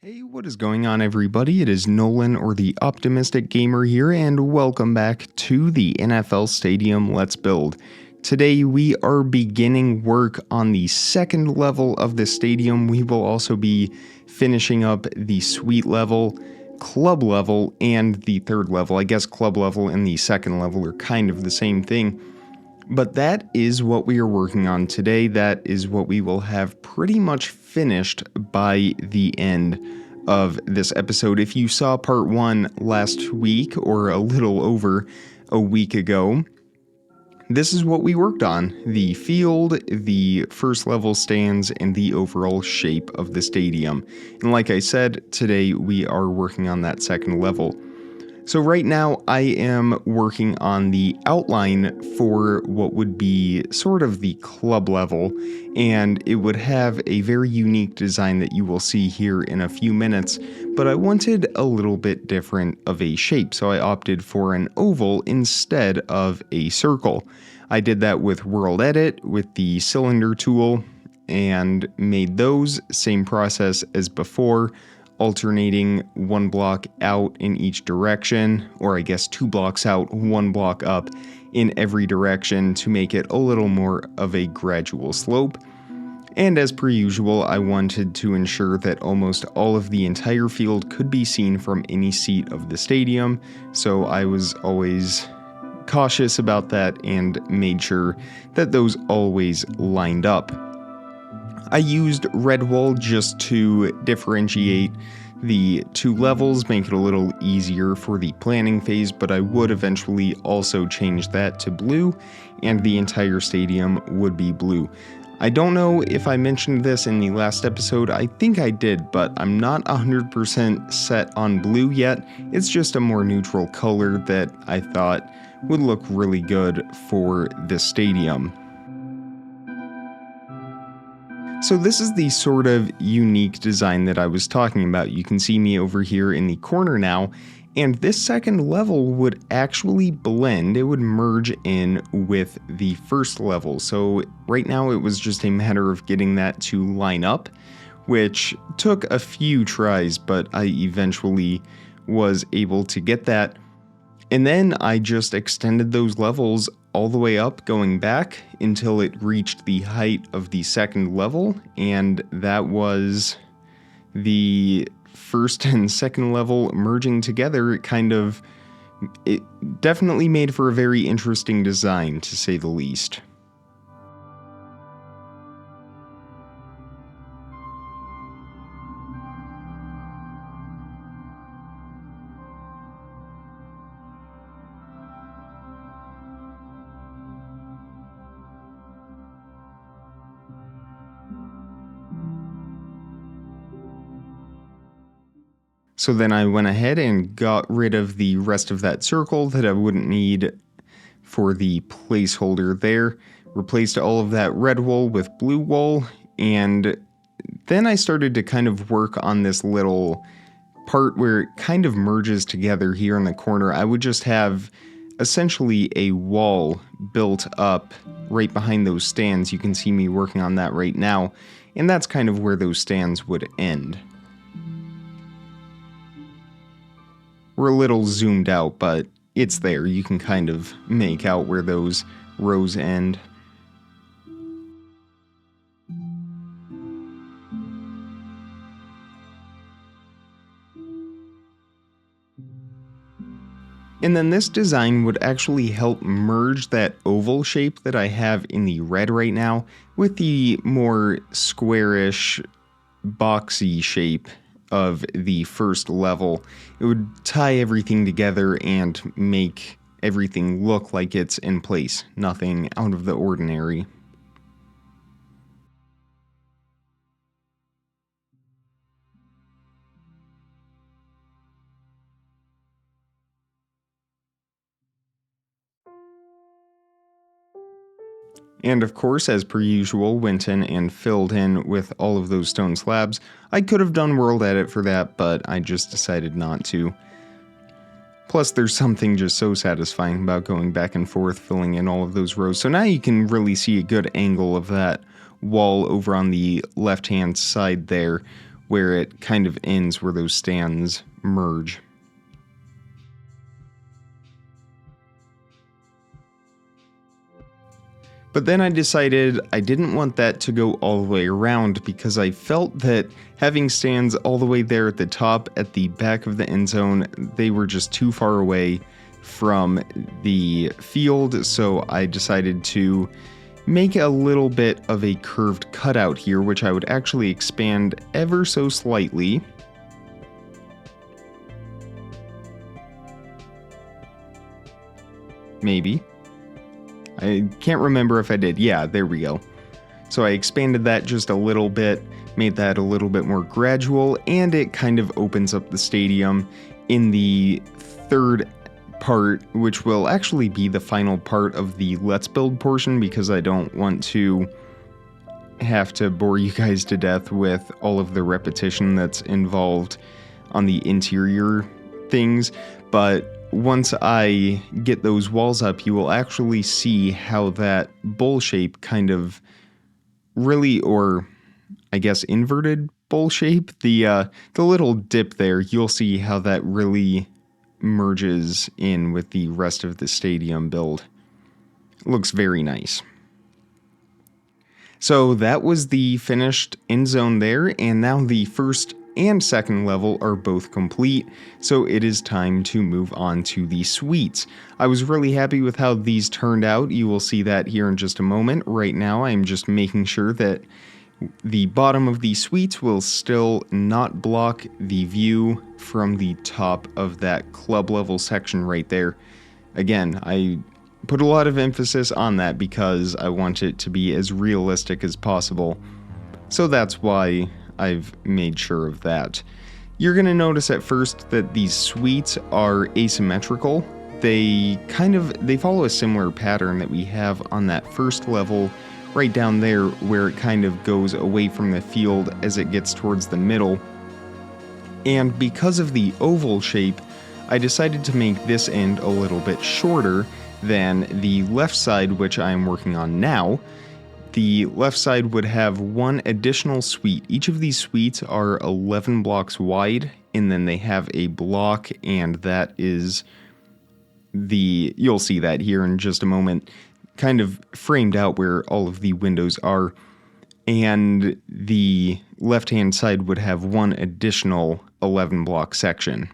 Hey, what is going on, everybody? It is Nolan, or the Optimistic Gamer here, and welcome back to the NFL Stadium Let's Build. Today we are beginning work on the second level of the stadium. We will also be finishing up the suite level, club level, and the third level. I guess club level and the second level are kind of the same thing. But that is what we are working on today. That is what we will have pretty much finished by the end of this episode. If you saw part 1 last week, or a little over a week ago, this is what we worked on: the field, the first level stands, and the overall shape of the stadium. And like I said, today we are working on that second level. So right now I am working on the outline for what would be sort of the club level, and it would have a very unique design that you will see here in a few minutes, but I wanted a little bit different of a shape, so I opted for an oval instead of a circle. I did that with World Edit with the cylinder tool and made those, same process as before, alternating one block out in each direction, or I guess 2 blocks out, 1 block up in every direction to make it a little more of a gradual slope. And as per usual, I wanted to ensure that almost all of the entire field could be seen from any seat of the stadium, so I was always cautious about that and made sure that those always lined up. I used red wool just to differentiate the 2 levels, make it a little easier for the planning phase, but I would eventually also change that to blue, and the entire stadium would be blue. I don't know if I mentioned this in the last episode. I think I did, but I'm not 100% set on blue yet. It's just a more neutral color that I thought would look really good for this stadium. So this is the sort of unique design that I was talking about. You can see me over here in the corner now, and this second level would actually blend. It would merge in with the first level. So right now it was just a matter of getting that to line up, which took a few tries, but I eventually was able to get that. And then I just extended those levels all the way up, going back until it reached the height of the second level, and that was the first and second level merging together. It definitely made for a very interesting design, to say the least. So then I went ahead and got rid of the rest of that circle that I wouldn't need for the placeholder there, replaced all of that red wool with blue wool, and then I started to kind of work on this little part where it kind of merges together here in the corner. I would just have essentially a wall built up right behind those stands. You can see me working on that right now, and that's kind of where those stands would end. We're a little zoomed out, but it's there. You can kind of make out where those rows end. And then this design would actually help merge that oval shape that I have in the red right now with the more squarish, boxy shape of the first level. It would tie everything together and make everything look like it's in place. Nothing out of the ordinary. And of course, as per usual, went in and filled in with all of those stone slabs. I could have done World Edit for that, but I just decided not to. Plus, there's something just so satisfying about going back and forth, filling in all of those rows. So now you can really see a good angle of that wall over on the left-hand side there, where it kind of ends, where those stands merge. But then I decided I didn't want that to go all the way around, because I felt that having stands all the way there at the top at the back of the end zone, they were just too far away from the field, so I decided to make a little bit of a curved cutout here, which I would actually expand ever so slightly. Maybe. I can't remember if I did. Yeah, there we go. So I expanded that just a little bit, made that a little bit more gradual, and it kind of opens up the stadium in the third part, which will actually be the final part of the Let's Build portion, because I don't want to have to bore you guys to death with all of the repetition that's involved on the interior things. But once I get those walls up, you will actually see how that bowl shape kind of really, or I guess inverted bowl shape, the little dip there, you'll see how that really merges in with the rest of the stadium build. It looks very nice. So that was the finished end zone there, and now the first and second level are both complete, so it is time to move on to the suites. I was really happy with how these turned out. You will see that here in just a moment. Right now I'm just making sure that the bottom of the suites will still not block the view from the top of that club level section right there. Again, I put a lot of emphasis on that because I want it to be as realistic as possible. So that's why I've made sure of that. You're going to notice at first that these suites are asymmetrical. They follow a similar pattern that we have on that first level right down there, where it kind of goes away from the field as it gets towards the middle. And because of the oval shape, I decided to make this end a little bit shorter than the left side, which I'm working on now. The left side would have one additional suite. Each of these suites are 11 blocks wide, and then they have a block, and that is you'll see that here in just a moment, kind of framed out where all of the windows are. And the left-hand side would have one additional 11 block section.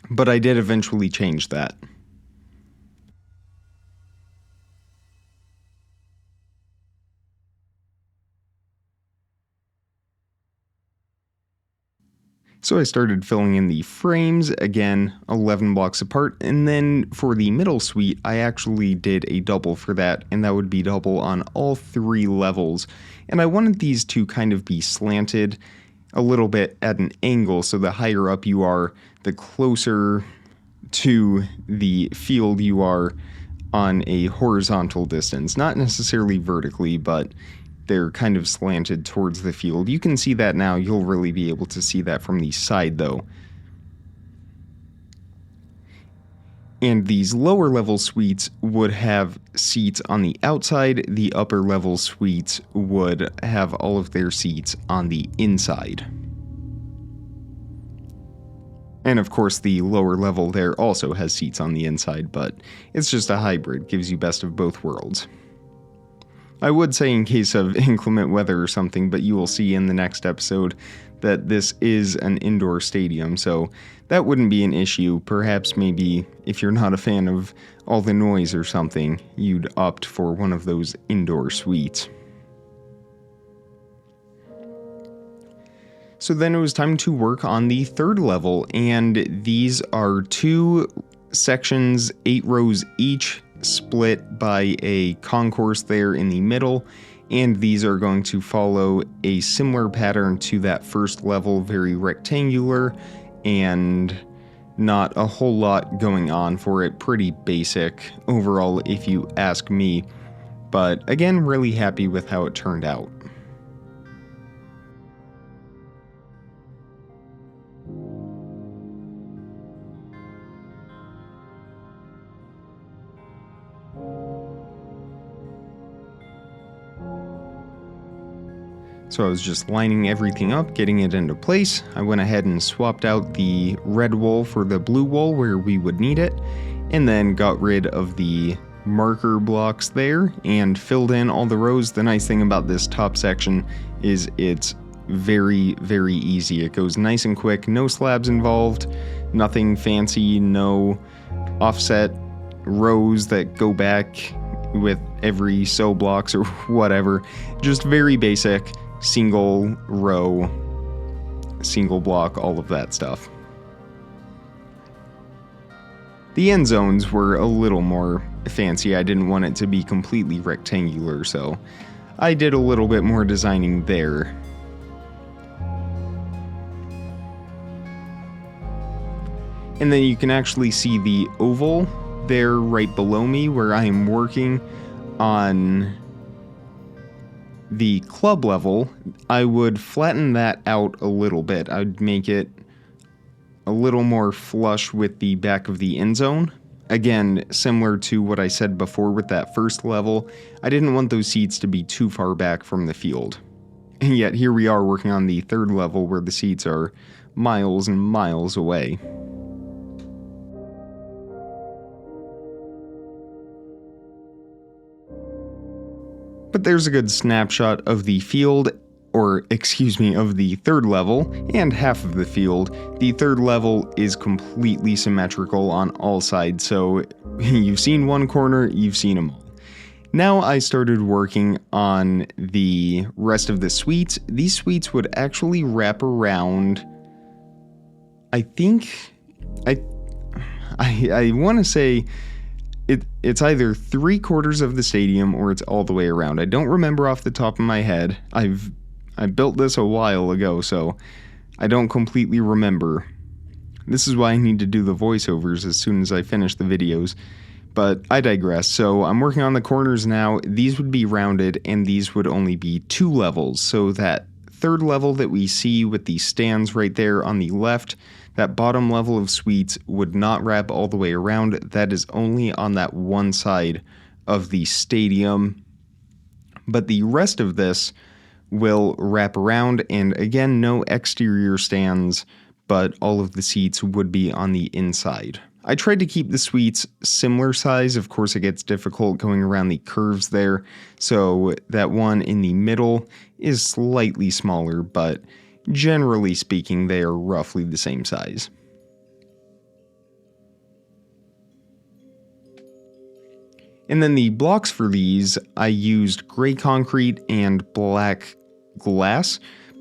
But I did eventually change that. So I started filling in the frames, again, 11 blocks apart, and then for the middle suite, I actually did a double for that, and that would be double on all 3 levels. And I wanted these to kind of be slanted a little bit at an angle, so the higher up you are, the closer to the field you are on a horizontal distance. Not necessarily vertically, but they're kind of slanted towards the field. You can see that now. You'll really be able to see that from the side, though. And these lower level suites would have seats on the outside. The upper level suites would have all of their seats on the inside. And of course, the lower level there also has seats on the inside, but it's just a hybrid, gives you best of both worlds. I would say in case of inclement weather or something, but you will see in the next episode that this is an indoor stadium, so that wouldn't be an issue. Perhaps maybe if you're not a fan of all the noise or something, you'd opt for one of those indoor suites. So then it was time to work on the third level, and these are 2 sections, 8 rows each, split by a concourse there in the middle, and these are going to follow a similar pattern to that first level, very rectangular, and not a whole lot going on for it. Pretty basic overall, if you ask me, but again, really happy with how it turned out. So I was just lining everything up, getting it into place. I went ahead and swapped out the red wool for the blue wool where we would need it, and then got rid of the marker blocks there and filled in all the rows. The nice thing about this top section is it's very, very easy. It goes nice and quick, no slabs involved, nothing fancy, no offset rows that go back with every so blocks or whatever. Just very basic, single row, single block, all of that stuff. The end zones were a little more fancy. I didn't want it to be completely rectangular, so I did a little bit more designing there. And then you can actually see the oval there right below me where I am working on the club level. I would flatten that out a little bit. I'd make it a little more flush with the back of the end zone. Again, similar to what I said before with that first level, I didn't want those seats to be too far back from the field. And yet here we are working on the third level where the seats are miles and miles away. But there's a good snapshot of the field, or excuse me, of the third level, and half of the field. The third level is completely symmetrical on all sides, so you've seen one corner, you've seen them all. Now I started working on the rest of the suites. These suites would actually wrap around, I think, I want to say it's either 3/4 of the stadium or it's all the way around. I don't remember off the top of my head. I built this a while ago, so I don't completely remember. This is why I need to do the voiceovers as soon as I finish the videos. But I digress. So I'm working on the corners now. These would be rounded and these would only be 2 levels. So that third level that we see with the stands right there on the left, that bottom level of suites would not wrap all the way around. That is only on that one side of the stadium. But the rest of this will wrap around, and again, no exterior stands, but all of the seats would be on the inside. I tried to keep the suites similar size. Of course, it gets difficult going around the curves there, so that one in the middle is slightly smaller, but generally speaking, they are roughly the same size. And then the blocks for these, I used gray concrete and black glass,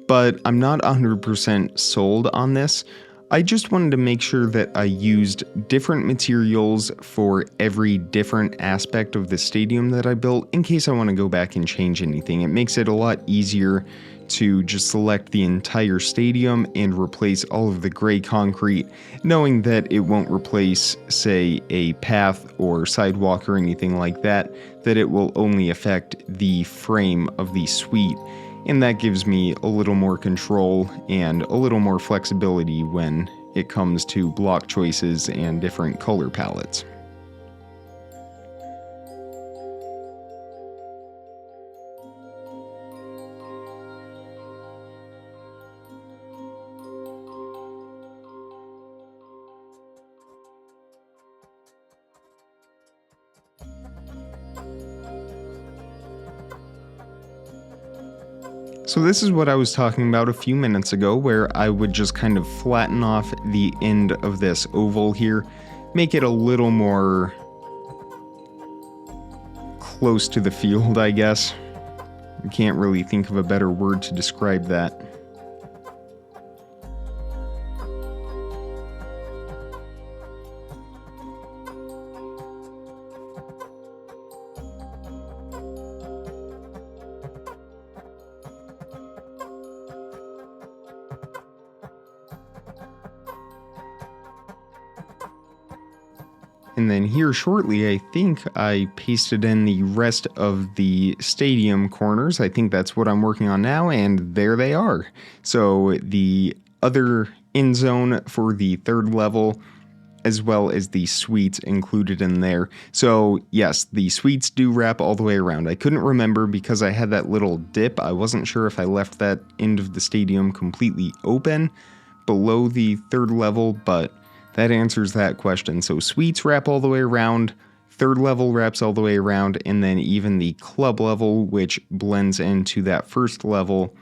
but I'm not 100% sold on this. I just wanted to make sure that I used different materials for every different aspect of the stadium that I built in case I want to go back and change anything. It makes it a lot easier to just select the entire stadium and replace all of the gray concrete, knowing that it won't replace, say, a path or sidewalk or anything like that, that it will only affect the frame of the suite. And that gives me a little more control and a little more flexibility when it comes to block choices and different color palettes. So this is what I was talking about a few minutes ago, where I would just kind of flatten off the end of this oval here, make it a little more close to the field, I guess. I can't really think of a better word to describe that. And then here shortly, I think I pasted in the rest of the stadium corners. I think that's what I'm working on now, and there they are. So the other end zone for the third level as well as the suites included in there. So yes, the suites do wrap all the way around. I couldn't remember because I had that little dip. I wasn't sure if I left that end of the stadium completely open below the third level, but that answers that question. So suites wrap all the way around, third level wraps all the way around, and then even the club level, which blends into that first level,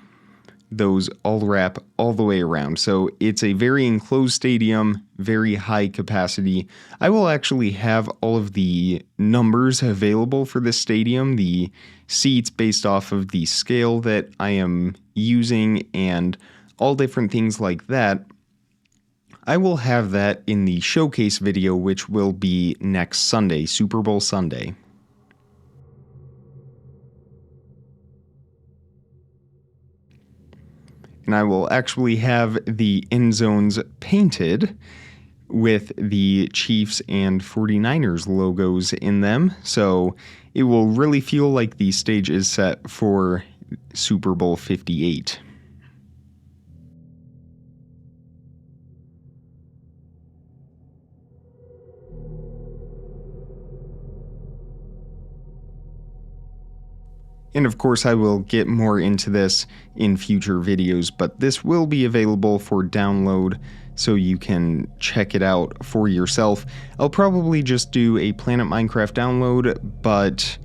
those all wrap all the way around. So it's a very enclosed stadium, very high capacity. I will actually have all of the numbers available for this stadium, the seats based off of the scale that I am using, and all different things like that. I will have that in the showcase video, which will be next Sunday, Super Bowl Sunday. And I will actually have the end zones painted with the Chiefs and 49ers logos in them. So it will really feel like the stage is set for Super Bowl 58. And of course, I will get more into this in future videos, but this will be available for download so you can check it out for yourself. I'll probably just do a Planet Minecraft download, but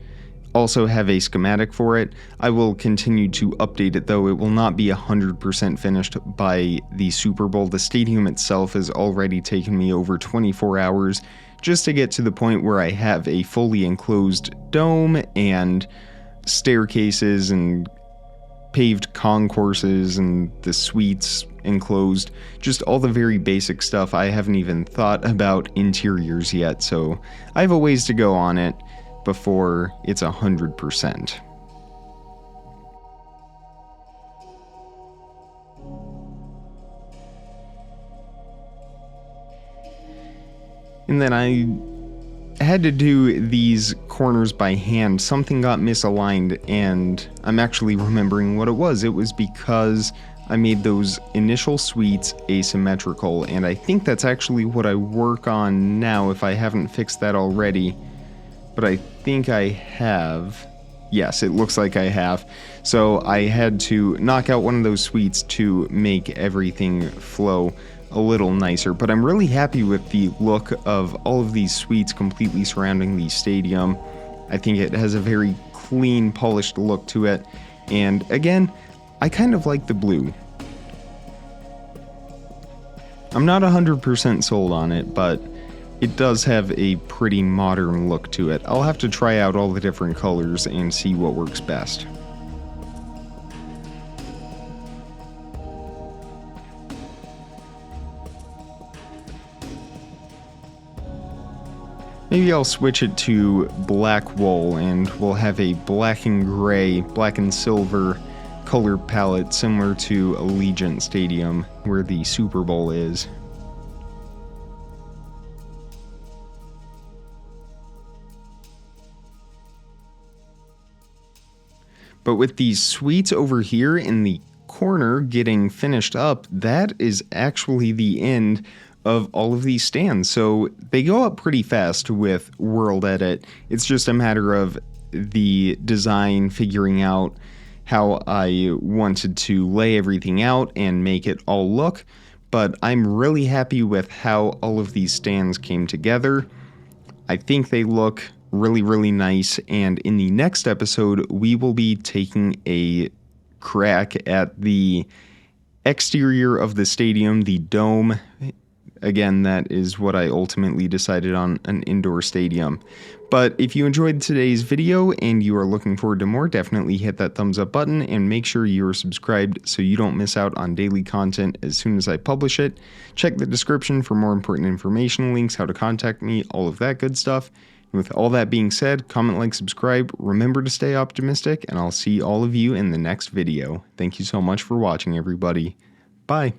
also have a schematic for it. I will continue to update it though. It will not be 100% finished by the Super Bowl. The stadium itself has already taken me over 24 hours just to get to the point where I have a fully enclosed dome and staircases and paved concourses and the suites enclosed, just all the very basic stuff. I haven't even thought about interiors yet, so I have a ways to go on it before it's 100%. And then I had to do these corners by hand. Something got misaligned, and I'm actually remembering what it was. It was because I made those initial suites asymmetrical, and I think that's actually what I work on now if I haven't fixed that already. But I think I have. Yes, it looks like I have. So I had to knock out one of those suites to make everything flow a little nicer, but I'm really happy with the look of all of these suites completely surrounding the stadium. I think it has a very clean, polished look to it, and again, I kind of like the blue. I'm not 100% sold on it, but it does have a pretty modern look to it. I'll have to try out all the different colors and see what works best. Maybe I'll switch it to black wool and we'll have a black and gray, black and silver color palette similar to Allegiant Stadium where the Super Bowl is. But with these suites over here in the corner getting finished up, that is actually the end of all of these stands. So they go up pretty fast with World Edit. It's just a matter of the design, figuring out how I wanted to lay everything out and make it all look. But I'm really happy with how all of these stands came together. I think they look really, really nice. And in the next episode, we will be taking a crack at the exterior of the stadium, the dome. Again, that is what I ultimately decided on, an indoor stadium. But if you enjoyed today's video and you are looking forward to more, definitely hit that thumbs up button and make sure you are subscribed so you don't miss out on daily content as soon as I publish it. Check the description for more important information, links, how to contact me, all of that good stuff. And with all that being said, comment, like, subscribe, remember to stay optimistic, and I'll see all of you in the next video. Thank you so much for watching, everybody. Bye.